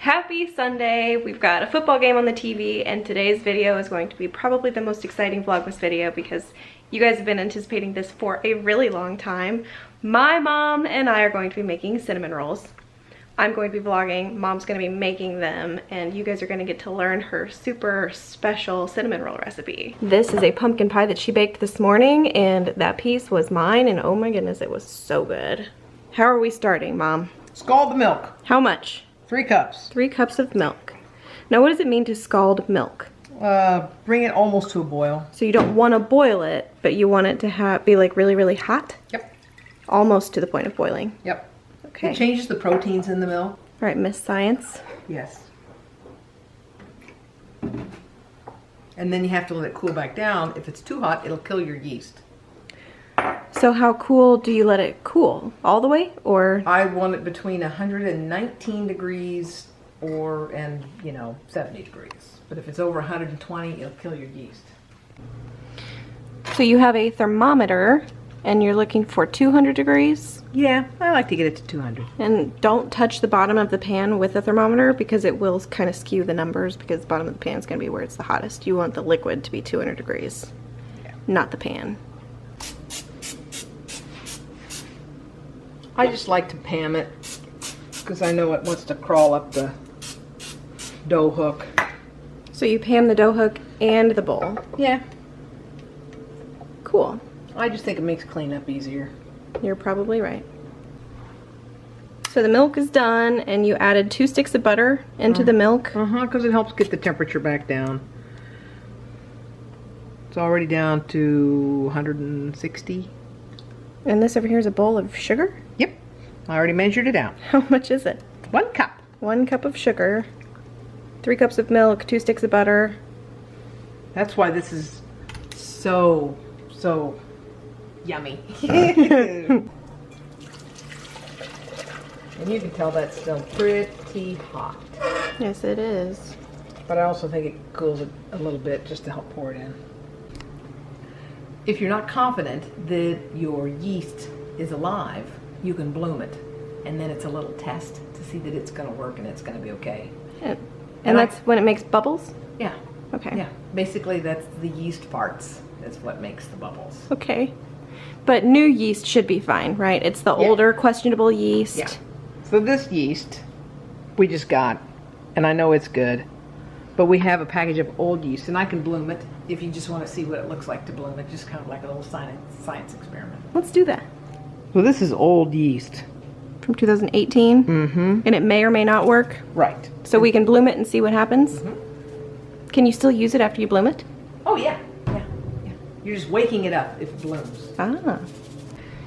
Happy Sunday. We've got a football game on the TV, and today's video is going to be probably the most exciting Vlogmas video because you guys have been anticipating this for a really long time. My mom and I are going to be making cinnamon rolls. I'm going to be vlogging, Mom's going to be making them, and you guys are going to get to learn her super special cinnamon roll recipe. This is a pumpkin pie that she baked this morning, and that piece was mine, and oh my goodness, it was so good. How are we starting, Mom? Scald the milk. How much? 3 cups. 3 cups of milk. Now what does it mean to scald milk? Bring it almost to a boil. So you don't want to boil it, but you want it to be like really, really hot? Yep. Almost to the point of boiling? Yep. Okay. It changes the proteins in the milk. All right, Miss Science. Yes. And then you have to let it cool back down. If it's too hot, it'll kill your yeast. So how cool do you let it cool? All the way, or? I want it between 119 degrees and 70 degrees. But if it's over 120, it'll kill your yeast. So you have a thermometer and you're looking for 200 degrees? Yeah, I like to get it to 200. And don't touch the bottom of the pan with the thermometer because it will kind of skew the numbers because the bottom of the pan is going to be where it's the hottest. You want the liquid to be 200 degrees, not the pan. I just like to pan it because I know it wants to crawl up the dough hook. So you pan the dough hook and the bowl? Yeah. Cool. I just think it makes cleanup easier. You're probably right. So the milk is done and you added 2 sticks of butter into the milk? Because it helps get the temperature back down. It's already down to 160. And this over here is a bowl of sugar? Yep. I already measured it out. How much is it? 1 cup. 1 cup of sugar, 3 cups of milk, 2 sticks of butter. That's why this is so yummy. And you can tell that's still pretty hot. Yes, it is. But I also think it cools it a little bit just to help pour it in. If you're not confident that your yeast is alive, you can bloom it. And then it's a little test to see that it's going to work and it's going to be okay. And that's when it makes bubbles? Yeah. Okay. Yeah. Basically, that's the yeast parts. That's what makes the bubbles. Okay. But new yeast should be fine, right? It's the older, questionable yeast. Yeah. So this yeast we just got, and I know it's good, but we have a package of old yeast, and I can bloom it if you just want to see what it looks like to bloom it, just kind of like a little science experiment. Let's do that. So this is old yeast. From 2018? Mm-hmm. And it may or may not work? Right. So we can bloom it and see what happens? Mm-hmm. Can you still use it after you bloom it? Oh, yeah. Yeah. You're just waking it up if it blooms. Ah.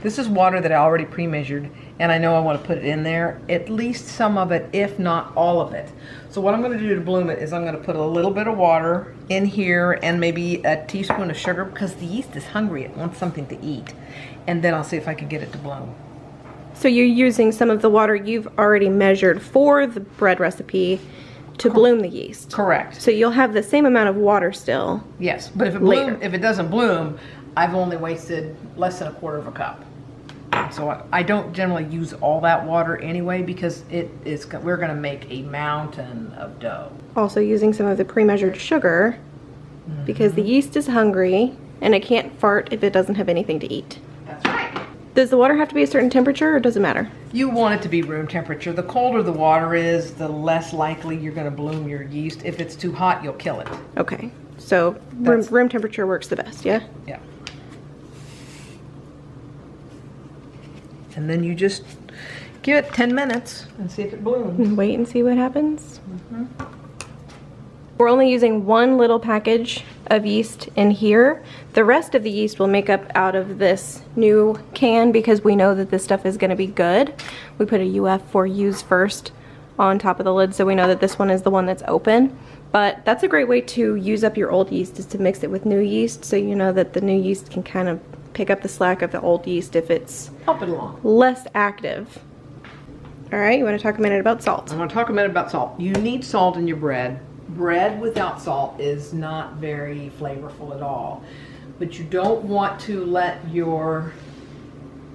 This is water that I already pre-measured, and I know I want to put it in there, at least some of it, if not all of it. So what I'm going to do to bloom it is I'm going to put a little bit of water in here and maybe a teaspoon of sugar because the yeast is hungry. It wants something to eat. And then I'll see if I can get it to bloom. So you're using some of the water you've already measured for the bread recipe to bloom the yeast? Correct. So you'll have the same amount of water still? Yes, but if it doesn't bloom, I've only wasted less than 1/4 cup. So I don't generally use all that water anyway because we're going to make a mountain of dough. Also using some of the pre-measured sugar because the yeast is hungry and it can't fart if it doesn't have anything to eat. That's right. Does the water have to be a certain temperature or does it matter? You want it to be room temperature. The colder the water is, the less likely you're going to bloom your yeast. If it's too hot, you'll kill it. Okay, so room temperature works the best, yeah? Yeah. And then you just give it 10 minutes and see if it blooms. Wait and see what happens. We're only using 1 little package of yeast in here. The rest of the yeast will make up out of this new can because we know that this stuff is going to be good. We put a UF for use first on top of the lid so we know that this one is the one that's open. But that's a great way to use up your old yeast is to mix it with new yeast so you know that the new yeast can kind of pick up the slack of the old yeast if it's help it along. Less active. All right, you want to talk a minute about salt? I want to talk a minute about salt. You need salt in your bread. Bread without salt is not very flavorful at all. But you don't want to let your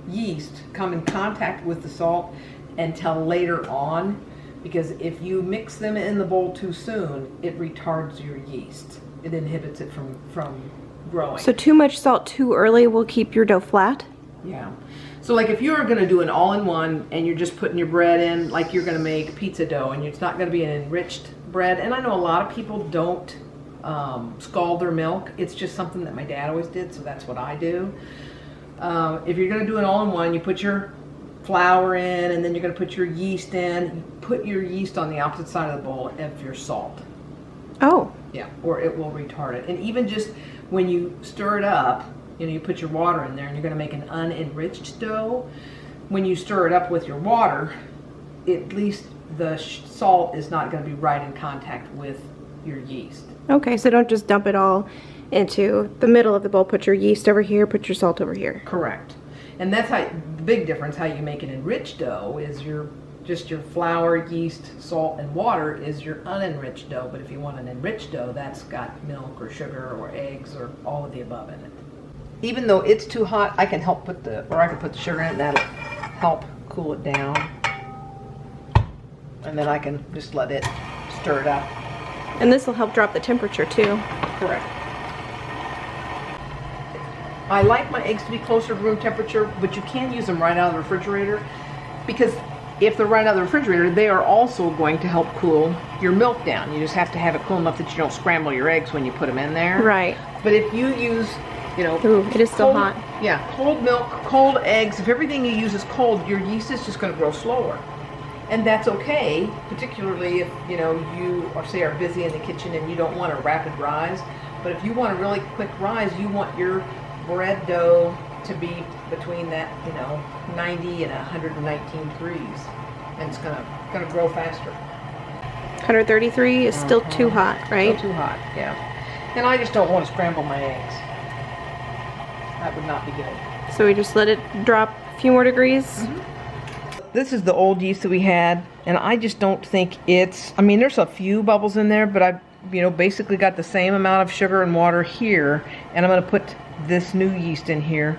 yeast come in contact with the salt until later on because if you mix them in the bowl too soon, it retards your yeast. It inhibits it from growing. So too much salt too early will keep your dough flat? Yeah. So like if you're gonna do an all-in-one and you're just putting your bread in, like you're gonna make pizza dough, and it's not gonna be an enriched bread, and I know a lot of people don't scald their milk. It's just something that my dad always did, so that's what I do. If you're gonna do an all-in-one, you put your flour in, and then you're gonna put your yeast in. You put your yeast on the opposite side of the bowl of your salt. Oh. Yeah, or it will retard it. And even just when you stir it up, you know, you put your water in there and you're gonna make an unenriched dough. When you stir it up with your water, at least the salt is not gonna be right in contact with your yeast. Okay, so don't just dump it all into the middle of the bowl. Put your yeast over here, put your salt over here. Correct. And that's how the big difference, how you make an enriched dough is just your flour, yeast, salt, and water is your unenriched dough. But if you want an enriched dough, that's got milk or sugar or eggs or all of the above in it. Even though it's too hot, I can help put the sugar in it, and that'll help cool it down. And then I can just let it stir it up. And this will help drop the temperature too. Correct. I like my eggs to be closer to room temperature, but you can use them right out of the refrigerator, because if they're right out of the refrigerator, they are also going to help cool your milk down. You just have to have it cool enough that you don't scramble your eggs when you put them in there. Right. But if you use, you know, ooh, it is still hot. Yeah, cold milk, cold eggs. If everything you use is cold, your yeast is just going to grow slower, and that's okay. Particularly if you know you are busy in the kitchen and you don't want a rapid rise. But if you want a really quick rise, you want your bread dough to be between that 90 and 119 degrees, and it's gonna grow faster. 133 is still too hot, right? Still too hot, yeah. And I just don't want to scramble my eggs. That would not be good. So we just let it drop a few more degrees. Mm-hmm. This is the old yeast that we had, and I just don't think it's, I mean, there's a few bubbles in there, but I've basically got the same amount of sugar and water here, and I'm going to put this new yeast in here.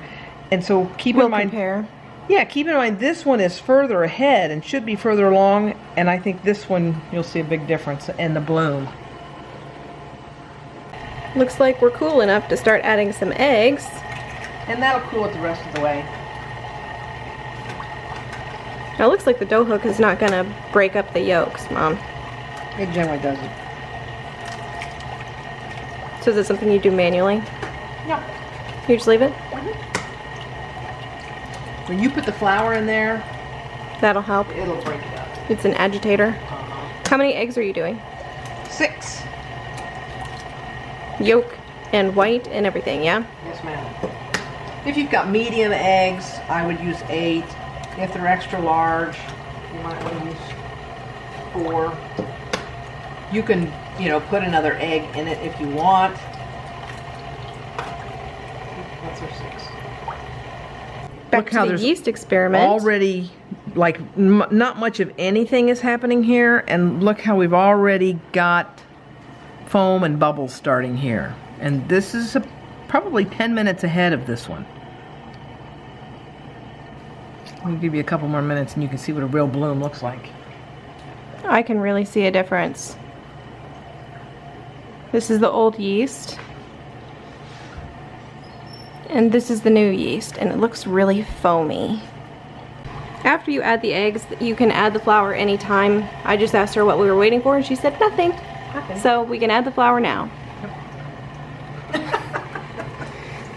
And so keep in mind, compare. Yeah, keep in mind this one is further ahead and should be further along, and I think this one you'll see a big difference in the bloom. Looks like we're cool enough to start adding some eggs. And that'll cool it the rest of the way. Now it looks like the dough hook is not going to break up the yolks, Mom. It generally doesn't. So is it something you do manually? No. You just leave it? When you put the flour in there, that'll help. It'll break it up. It's an agitator. How many eggs are you doing? 6. Yolk and white and everything, yeah? Yes, ma'am. If you've got medium eggs, I would use 8. If they're extra large, you might want to use 4. You can, put another egg in it if you want. That's our 6. Back to the yeast experiment. Already, not much of anything is happening here, and look how we've already got foam and bubbles starting here. And this is probably 10 minutes ahead of this one. I'll give you a couple more minutes and you can see what a real bloom looks like. I can really see a difference. This is the old yeast. And this is the new yeast, and it looks really foamy. After you add the eggs, you can add the flour anytime. I just asked her what we were waiting for, and she said nothing. Okay. So we can add the flour now.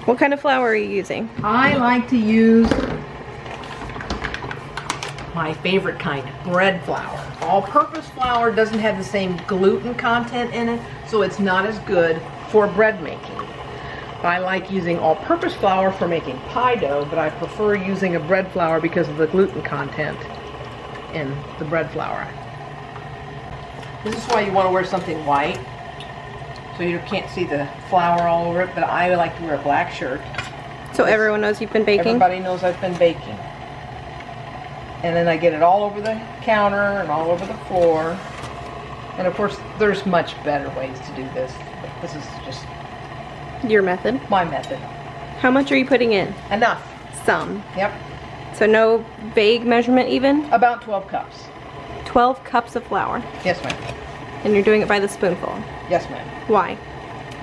What kind of flour are you using? I like to use my favorite kind, bread flour. All-purpose flour doesn't have the same gluten content in it, so it's not as good for bread making. I like using all-purpose flour for making pie dough, but I prefer using a bread flour because of the gluten content in the bread flour. This is why you want to wear something white, so you can't see the flour all over it, but I like to wear a black shirt. So everyone knows you've been baking? Everybody knows I've been baking. And then I get it all over the counter and all over the floor. And of course, there's much better ways to do this, but this is just your method? My method. How much are you putting in? Enough. Some. Yep. So no vague measurement even? About 12 cups. 12 cups of flour. Yes, ma'am. And you're doing it by the spoonful. Yes, ma'am. Why?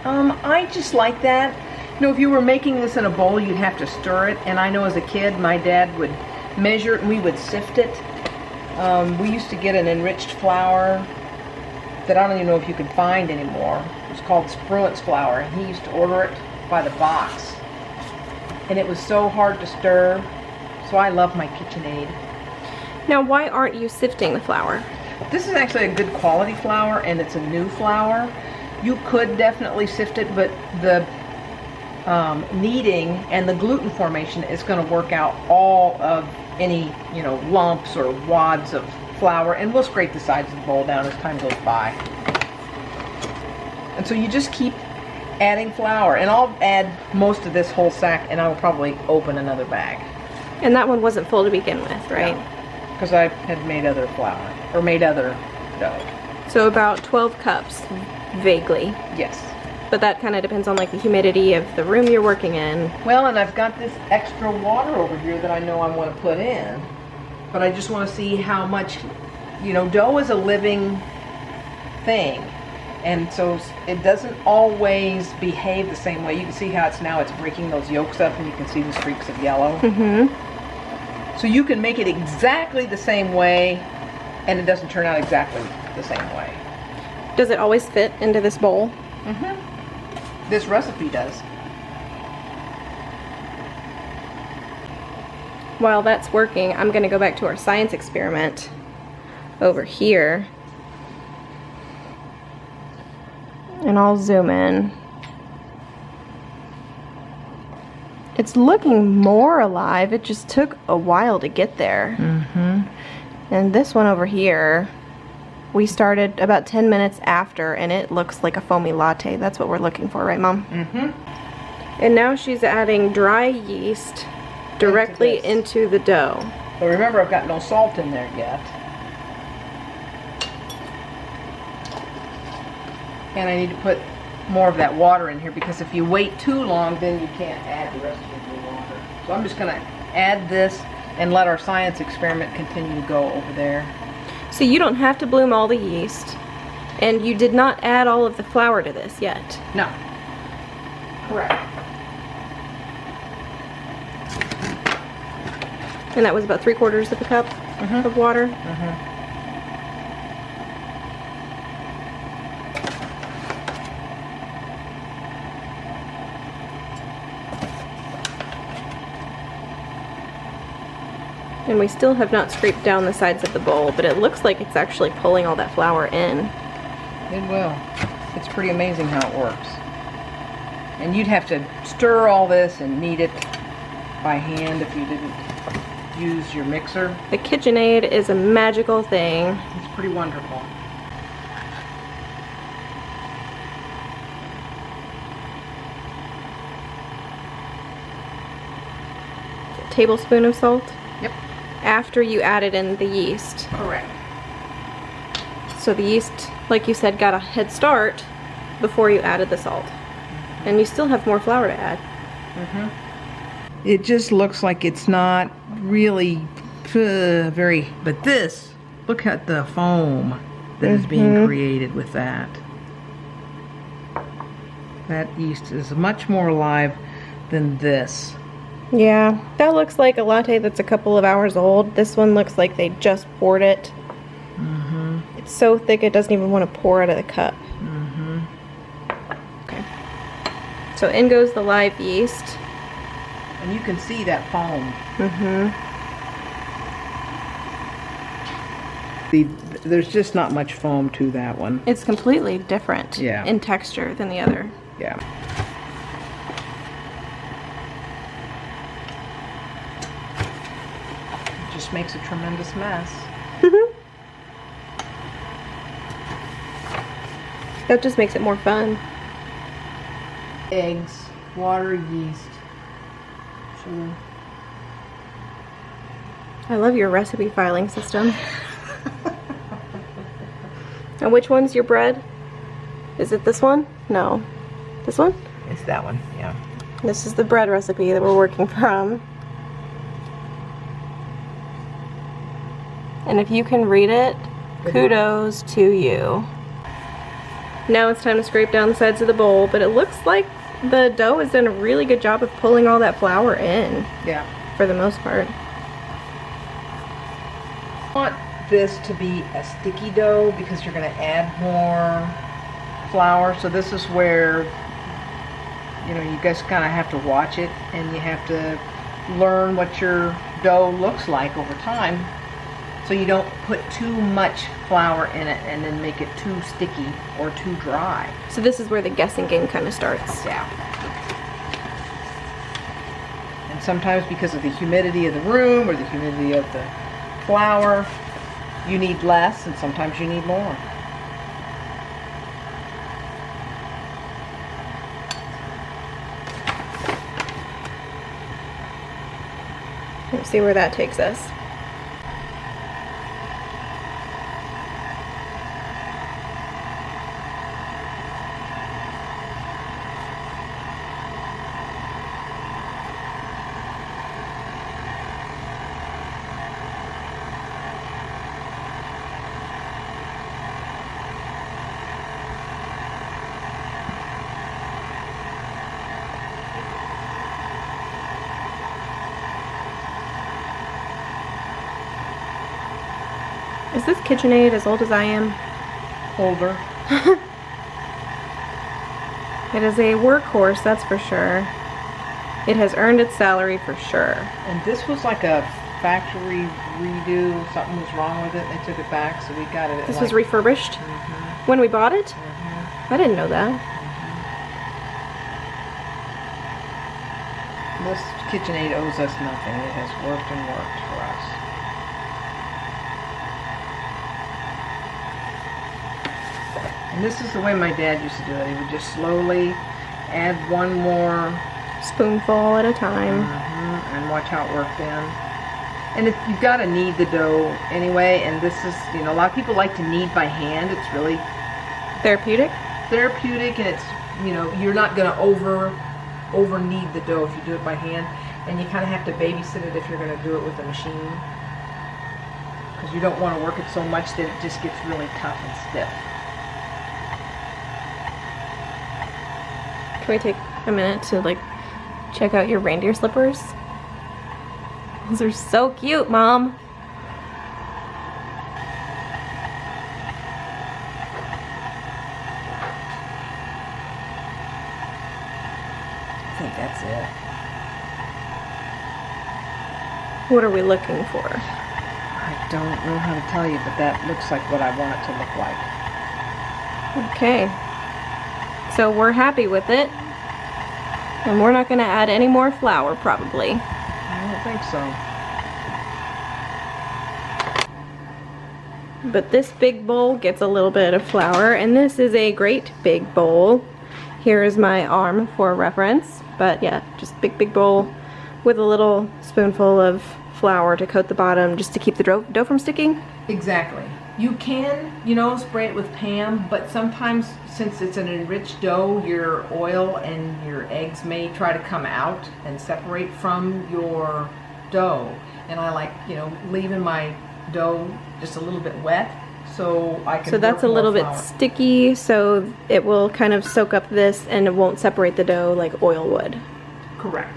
I just like that. You know, if you were making this in a bowl, you'd have to stir it. And I know as a kid, my dad would measure it and we would sift it. We used to get an enriched flour that I don't even know if you can find anymore. It was called Spruance flour, and he used to order it by the box. And it was so hard to stir, so I love my KitchenAid. Now, why aren't you sifting the flour? This is actually a good quality flour, and it's a new flour. You could definitely sift it, but the kneading and the gluten formation is going to work out all of any, you know, lumps or wads of flour, and we'll scrape the sides of the bowl down as time goes by. And so you just keep adding flour, and I'll add most of this whole sack, and I will probably open another bag. And that one wasn't full to begin with, right? Because I had made other flour, or made other dough. So about 12 cups, vaguely. Yes. But that kind of depends on like the humidity of the room you're working in. Well, and I've got this extra water over here that I know I want to put in. But I just want to see how much, you know, dough is a living thing. And so it doesn't always behave the same way. You can see how it's breaking those yolks up, and you can see the streaks of yellow. Mm-hmm. So you can make it exactly the same way, and it doesn't turn out exactly the same way. Does it always fit into this bowl? Mm-hmm. This recipe does. While that's working, I'm going to go back to our science experiment over here. And I'll zoom in. It's looking more alive. It just took a while to get there. Mm-hmm. And this one over here, we started about 10 minutes after, and it looks like a foamy latte. That's what we're looking for, right, Mom? Mm-hmm. And now she's adding dry yeast directly into the dough. But remember, I've got no salt in there yet. And I need to put more of that water in here, because if you wait too long, then you can't add the rest of the water. So I'm just going to add this and let our science experiment continue to go over there. So you don't have to bloom all the yeast, and you did not add all of the flour to this yet. No. Correct. And that was about 3/4 of a cup of water. Mm-hmm. And we still have not scraped down the sides of the bowl, but it looks like it's actually pulling all that flour in. It will. It's pretty amazing how it works. And you'd have to stir all this and knead it by hand if you didn't use your mixer. The KitchenAid is a magical thing. It's pretty wonderful. A tablespoon of salt. Yep. After you added in the yeast. Correct. So the yeast, like you said, got a head start before you added the salt. And you still have more flour to add. Mm-hmm. It just looks like it's not really very, but this, look at the foam that is being created with that. That yeast is much more alive than this. Yeah, that looks like a latte that's a couple of hours old. This one looks like they just poured it. Mm-hmm. It's so thick it doesn't even want to pour out of the cup. Mm-hmm. Okay. So in goes the live yeast. And you can see that foam. There's just not much foam to that one. It's completely different in texture than the other. Yeah. It just makes a tremendous mess. That just makes it more fun. Eggs, water, yeast, sugar. I love your recipe filing system. And which one's your bread? Is it this one? No. This one? It's that one, yeah. This is the bread recipe that we're working from. And if you can read it, Kudos to you. Now it's time to scrape down the sides of the bowl, but it looks like the dough has done a really good job of pulling all that flour in. Yeah. For the most part. I want this to be a sticky dough because you're going to add more flour. So this is where, you know, you guys kind of have to watch it and you have to learn what your dough looks like over time. So you don't put too much flour in it and then make it too sticky or too dry. So this is where the guessing game kind of starts. Yeah. And sometimes because of the humidity of the room or the humidity of the flour, you need less and sometimes you need more. Let's see where that takes us. Is this KitchenAid as old as I am? Older. It is a workhorse, that's for sure. It has earned its salary for sure. And this was like a factory redo. Something was wrong with it. They took it back, so we got it. This was refurbished? When we bought it? I didn't know that. This KitchenAid owes us nothing. It has worked and worked for us. And this is the way my dad used to do it. He would just slowly add one more spoonful at a time. And watch how it worked in. And you've got to knead the dough anyway. And this is, you know, a lot of people like to knead by hand. It's really therapeutic. And it's, you know, you're not going to over knead the dough if you do it by hand. And you kind of have to babysit it if you're going to do it with a machine. Because you don't want to work it so much that it just gets really tough and stiff. Can we take a minute to like check out your reindeer slippers? Those are so cute, Mom. I think that's it. What are we looking for? I don't know how to tell you, but that looks like what I want it to look like. Okay. So we're happy with it. And we're not going to add any more flour, probably. I don't think so. But this big bowl gets a little bit of flour, and this is a great big bowl. Here is my arm for reference. But yeah, just big bowl with a little spoonful of flour to coat the bottom just to keep the dough from sticking. Exactly. You can, you know, spray it with Pam, but sometimes since it's an enriched dough, your oil and your eggs may try to come out and separate from your dough. And I like, you know, leaving my dough just a little bit wet so I can. So that's a little bit sticky, so it will kind of soak up this and it won't separate the dough like oil would. Correct.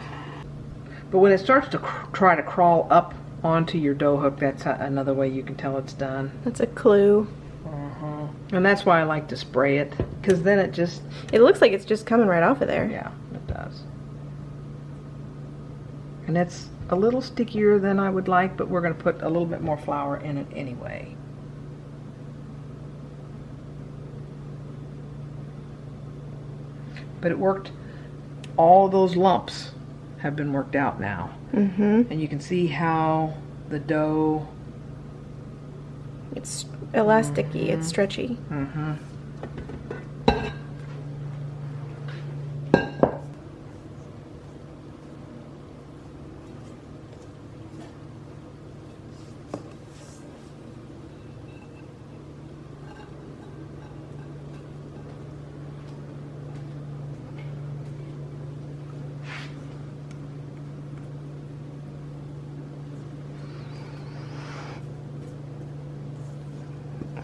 But when it starts to try to crawl up onto your dough hook, that's another way you can tell it's done. That's a clue. And that's why I like to spray it, because then it looks like it's just coming right off of there. Yeah, it does. And it's a little stickier than I would like, but we're going to put a little bit more flour in it anyway. But it worked. All those lumps have been worked out now. And you can see how the dough, it's elasticy, it's stretchy.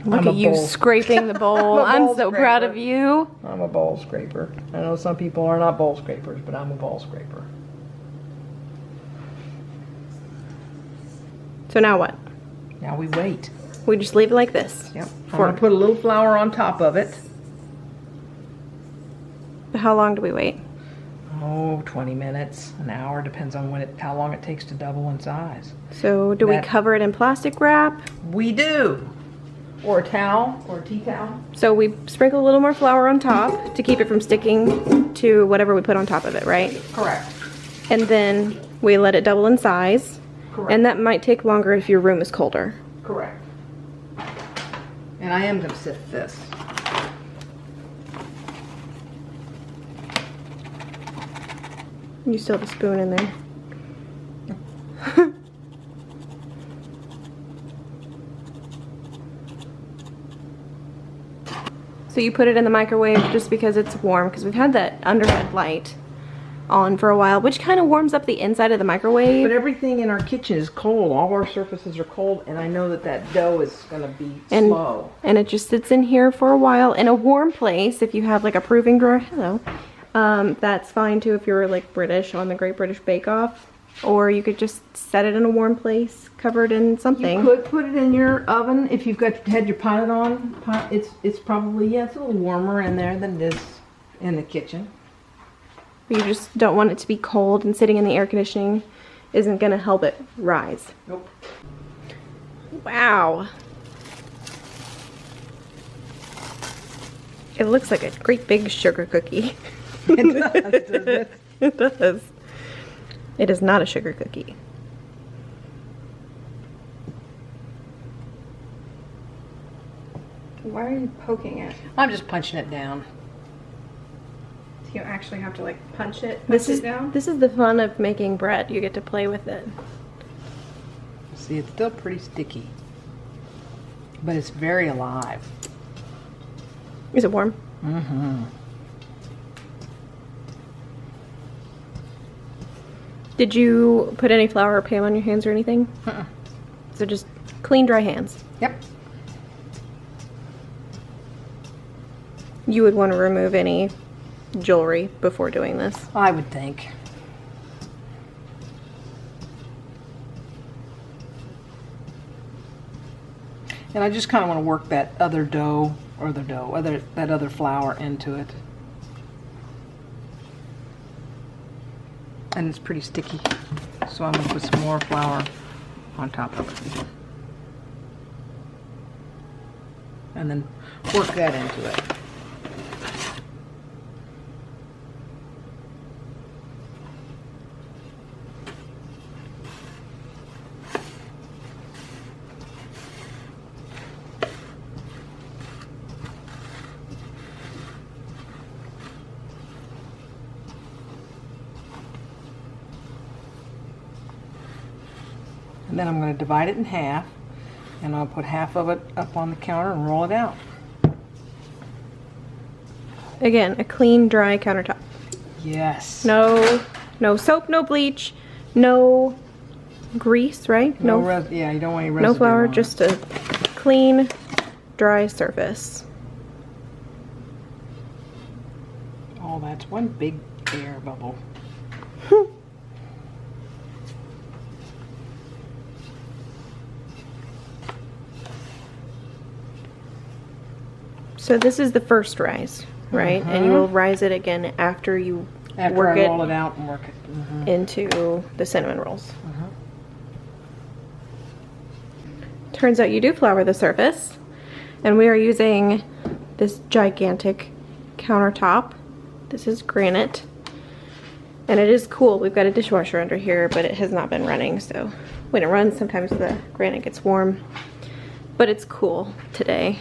Look at you scraping the bowl. I'm so proud of you. I'm a bowl scraper. I know some people are not bowl scrapers, but I'm a bowl scraper. So now what? Now we wait. We just leave it like this? Yep. I'm going to put a little flour on top of it. How long do we wait? Oh, 20 minutes, an hour, depends on how long it takes to double in size. So do we cover it in plastic wrap? We do. Or a towel, or a tea towel. So we sprinkle a little more flour on top to keep it from sticking to whatever we put on top of it, right? Correct. And then we let it double in size. Correct. And that might take longer if your room is colder. Correct. And I am going to sift this. You still have a spoon in there. So you put it in the microwave just because it's warm, because we've had that underhead light on for a while, which kind of warms up the inside of the microwave. But everything in our kitchen is cold. All our surfaces are cold, and I know that dough is going to be slow. And it just sits in here for a while in a warm place. If you have like a proving drawer, that's fine too if you're like British on the Great British Bake Off. Or you could just set it in a warm place, covered in something. You could put it in your oven if you've had your pot on. It's probably, it's a little warmer in there than it is in the kitchen. You just don't want it to be cold, and sitting in the air conditioning isn't going to help it rise. Nope. Wow. It looks like a great big sugar cookie. It does, doesn't it? It does. It is not a sugar cookie. Why are you poking it? I'm just punching it down. So you actually have to like punch it down? This is the fun of making bread. You get to play with it. See, it's still pretty sticky, but it's very alive. Is it warm? Mm-hmm. Did you put any flour or Pam on your hands or anything? Uh-uh. So just clean, dry hands. Yep. You would want to remove any jewelry before doing this. I would think. And I just kind of want to work that other dough, or that other flour into it. And it's pretty sticky, so I'm going to put some more flour on top of it. And then work that into it. And then I'm going to divide it in half, and I'll put half of it up on the counter and roll it out. Again, a clean, dry countertop. Yes. No soap, no bleach, no grease, right? Yeah, you don't want any residue. No flour, on just it. a clean, dry surface. Oh, that's one big air bubble. So this is the first rise, right? And you will rise it again after you roll it out and work it into the cinnamon rolls. Turns out you do flour the surface, and we are using this gigantic countertop. This is granite, and it is cool. We've got a dishwasher under here, but it has not been running, so when it runs, sometimes the granite gets warm, but it's cool today.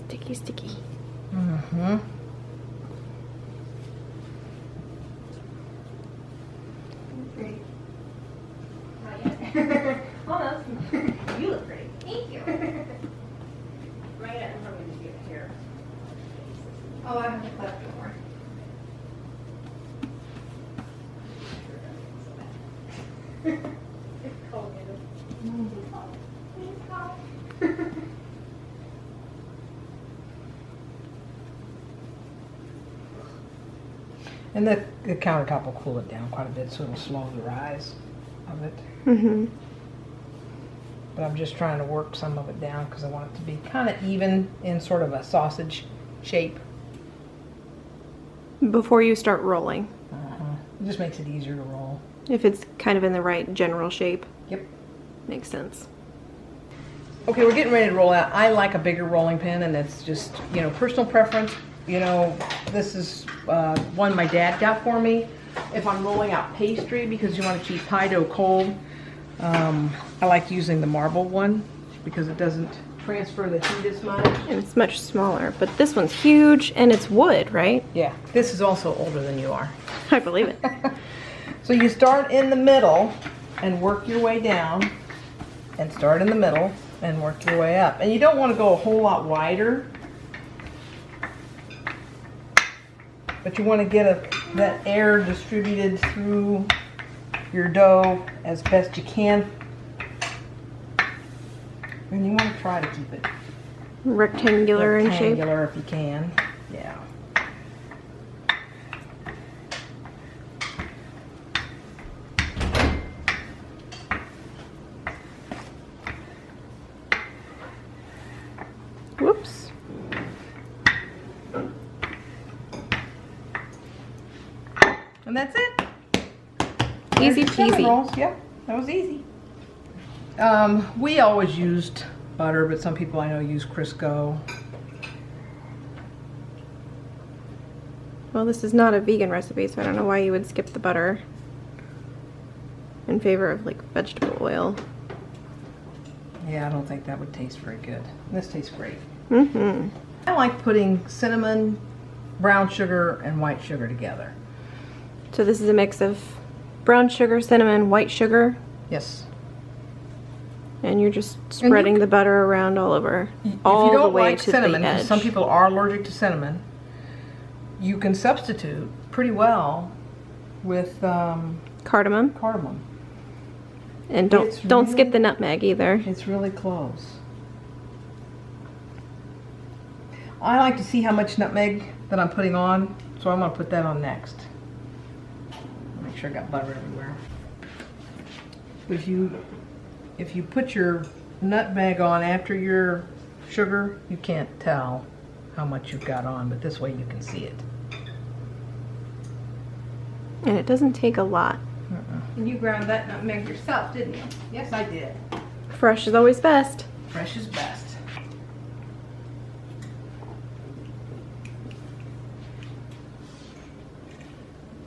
Sticky, sticky. Great. Not yet. Almost. You look pretty. Thank you. Right at, I'm probably going to do it here. Oh, I have to clap more. It's cold. And the countertop will cool it down quite a bit, so it'll slow the rise of it. Mm-hmm. But I'm just trying to work some of it down because I want it to be kind of even in sort of a sausage shape. Before you start rolling. It just makes it easier to roll. If it's kind of in the right general shape. Yep. Makes sense. Okay, we're getting ready to roll out. I like a bigger rolling pin, and it's just, you know, personal preference. You know, this is one my dad got for me. If I'm rolling out pastry, because you want to keep pie dough cold, I like using the marble one because it doesn't transfer the heat as much. And it's much smaller, but this one's huge and it's wood, right? Yeah, this is also older than you are. I believe it. So you start in the middle and work your way down, and start in the middle and work your way up. And you don't want to go a whole lot wider, but you want to get that air distributed through your dough as best you can. And you want to try to keep it Rectangular in shape. rectangular if you can. Yeah. Whoops. And that's it. Easy There's your cinnamon peasy. rolls. Yep, that was easy. We always used butter, but some people I know use Crisco. Well, this is not a vegan recipe, so I don't know why you would skip the butter in favor of like vegetable oil. Yeah, I don't think that would taste very good. This tastes great. Mm-hmm. I like putting cinnamon, brown sugar, and white sugar together. So this is a mix of brown sugar, cinnamon, white sugar, Yes. and you're just spreading the butter around all over, If you all don't the way like to cinnamon, the 'cause edge. some people are allergic to cinnamon, you can substitute pretty well with Cardamom, cardamom. and It's don't skip really- the nutmeg either. It's really close. I like to see how much nutmeg that I'm putting on, so I'm going to put that on next. Make sure I got butter everywhere. If you put your nutmeg on after your sugar, you can't tell how much you've got on, but this way you can see it. And it doesn't take a lot. And you ground that nutmeg yourself, didn't you? Yes, I did. Fresh is always best. Fresh is best.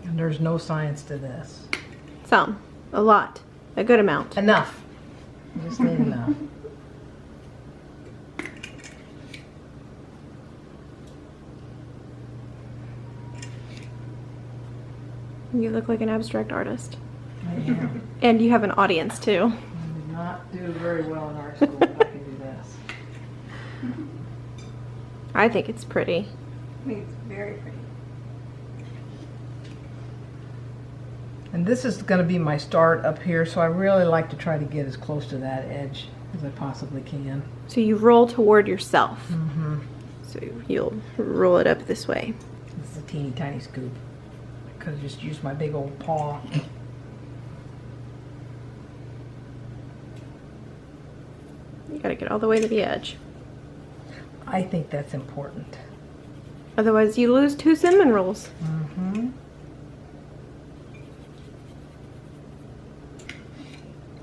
And there's no science to this. Some, a lot, a good amount. Enough. You just need enough. You look like an abstract artist. I am. And you have an audience too. I did not do very well in art school, but I can do this. I think it's pretty. I think it's very pretty. And this is going to be my start up here, so I really like to try to get as close to that edge as I possibly can. So you roll toward yourself. Mm-hmm. So you'll roll it up this way. This is a teeny tiny scoop. I could have just used my big old paw. You gotta get all the way to the edge. I think that's important. Otherwise you lose 2 cinnamon rolls. Mm-hmm.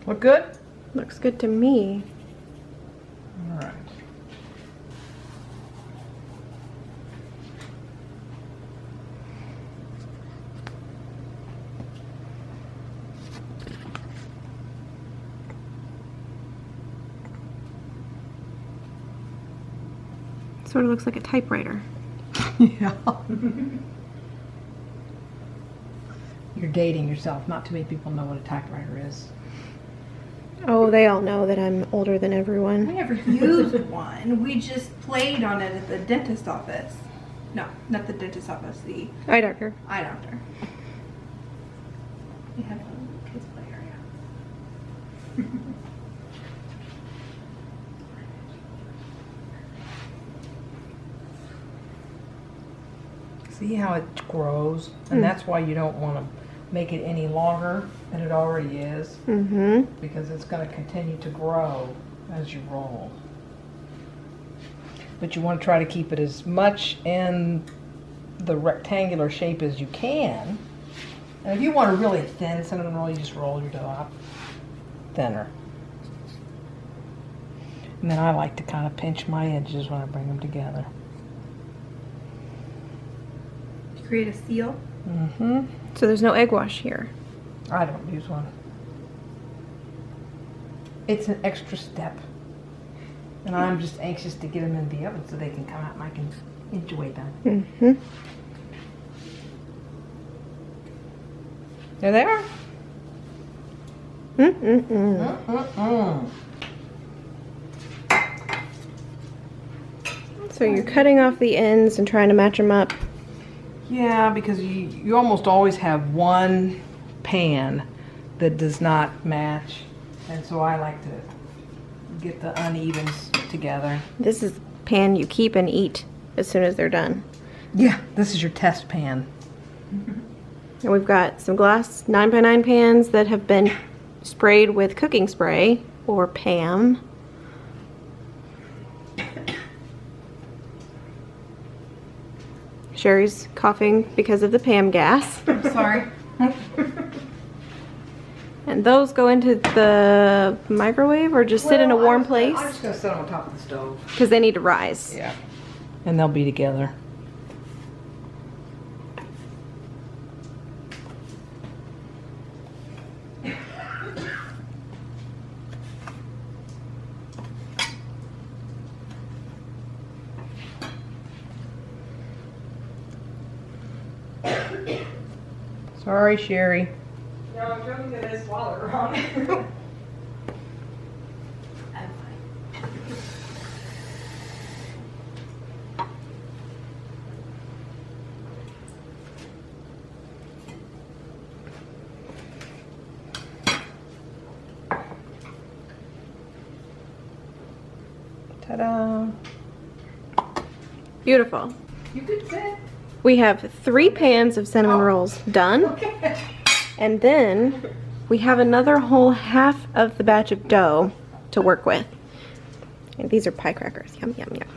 Look good? Looks good to me. All right. Sort of looks like a typewriter. Yeah. You're dating yourself. Not too many people know what a typewriter is. Oh, they all know that I'm older than We everyone. never used one. We just played on it at the dentist office. No, not the dentist office, the Eye doctor. eye doctor. We had a kids play area. See how it grows? And that's why you don't want to make it any longer than it already is. Because it's going to continue to grow as you roll. But you want to try to keep it as much in the rectangular shape as you can. And if you want a really thin cinnamon roll, you just roll your dough out thinner. And then I like to kind of pinch my edges when I bring them together. Create a seal. So there's no egg wash here. I don't use one. It's an extra step. And I'm just anxious to get them in the oven so they can come out and I can enjoy them. There they are. So you're cutting off the ends and trying to match them up. Yeah, because you almost always have one pan that does not match. And so I like to get the unevens together. This is pan you keep and eat as soon as they're done. Yeah, this is your test pan. And we've got some glass 9x9 pans that have been sprayed with cooking spray or PAM. Sherry's coughing because of the PAM gas. I'm sorry. And those go into the microwave or just sit in a warm place? I'm just going to sit on top of the stove. Because they need to rise. Yeah. And they'll be together. Sorry, Sherry. No, I'm joking that I swallowed it wrong. I'm fine. Ta-da. Beautiful. You could say. We have 3 pans of cinnamon rolls done. Okay. And then we have another whole half of the batch of dough to work with. And these are pie crackers. Yum, yum, yum.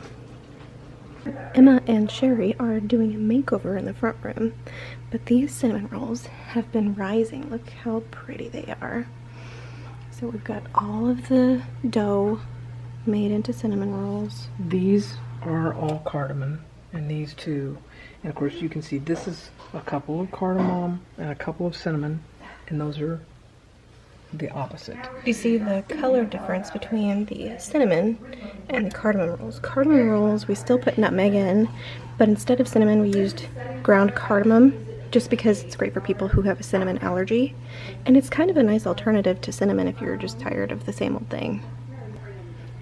Emma and Sherry are doing a makeover in the front room, but these cinnamon rolls have been rising. Look how pretty they are. So we've got all of the dough made into cinnamon rolls. These are all cardamom, and these two. And of course you can see this is a couple of cardamom and a couple of cinnamon, and those are the opposite. You see the color difference between the cinnamon and the cardamom rolls. Cardamom rolls, we still put nutmeg in, but instead of cinnamon we used ground cardamom just because it's great for people who have a cinnamon allergy. And it's kind of a nice alternative to cinnamon if you're just tired of the same old thing.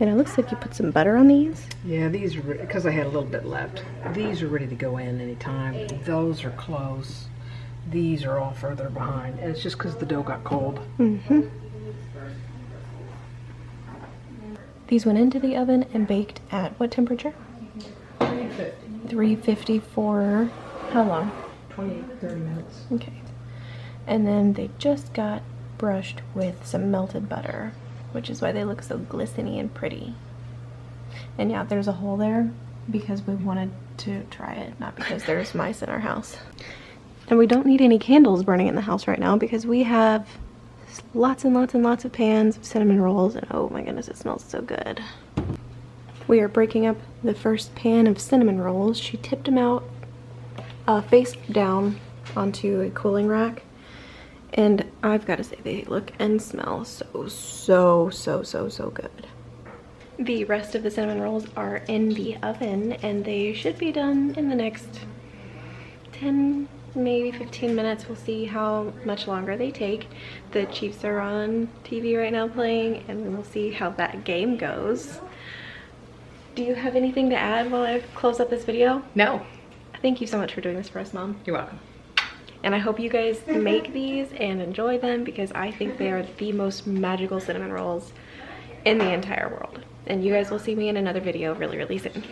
And it looks like you put some butter on these. Yeah, these are, because I had a little bit left. These are ready to go in anytime. Those are close. These are all further behind. And it's just because the dough got cold. These went into the oven and baked at what temperature? 350. 350 for how long? 20, 30 minutes. Okay. And then they just got brushed with some melted butter, which is why they look so glistening and pretty. And yeah, there's a hole there because we wanted to try it, not because there's mice in our house. And we don't need any candles burning in the house right now because we have lots and lots and lots of pans of cinnamon rolls, and oh my goodness, it smells so good. We are breaking up the first pan of cinnamon rolls. She tipped them out face down onto a cooling rack. And I've got to say, they look and smell so good. The rest of the cinnamon rolls are in the oven, and they should be done in the next 10, maybe 15 minutes. We'll see how much longer they take. The Chiefs are on TV right now playing, and we will see how that game goes. Do you have anything to add while I close up this video? No. Thank you so much for doing this for us, Mom. You're welcome. And I hope you guys make these and enjoy them because I think they are the most magical cinnamon rolls in the entire world. And you guys will see me in another video really soon.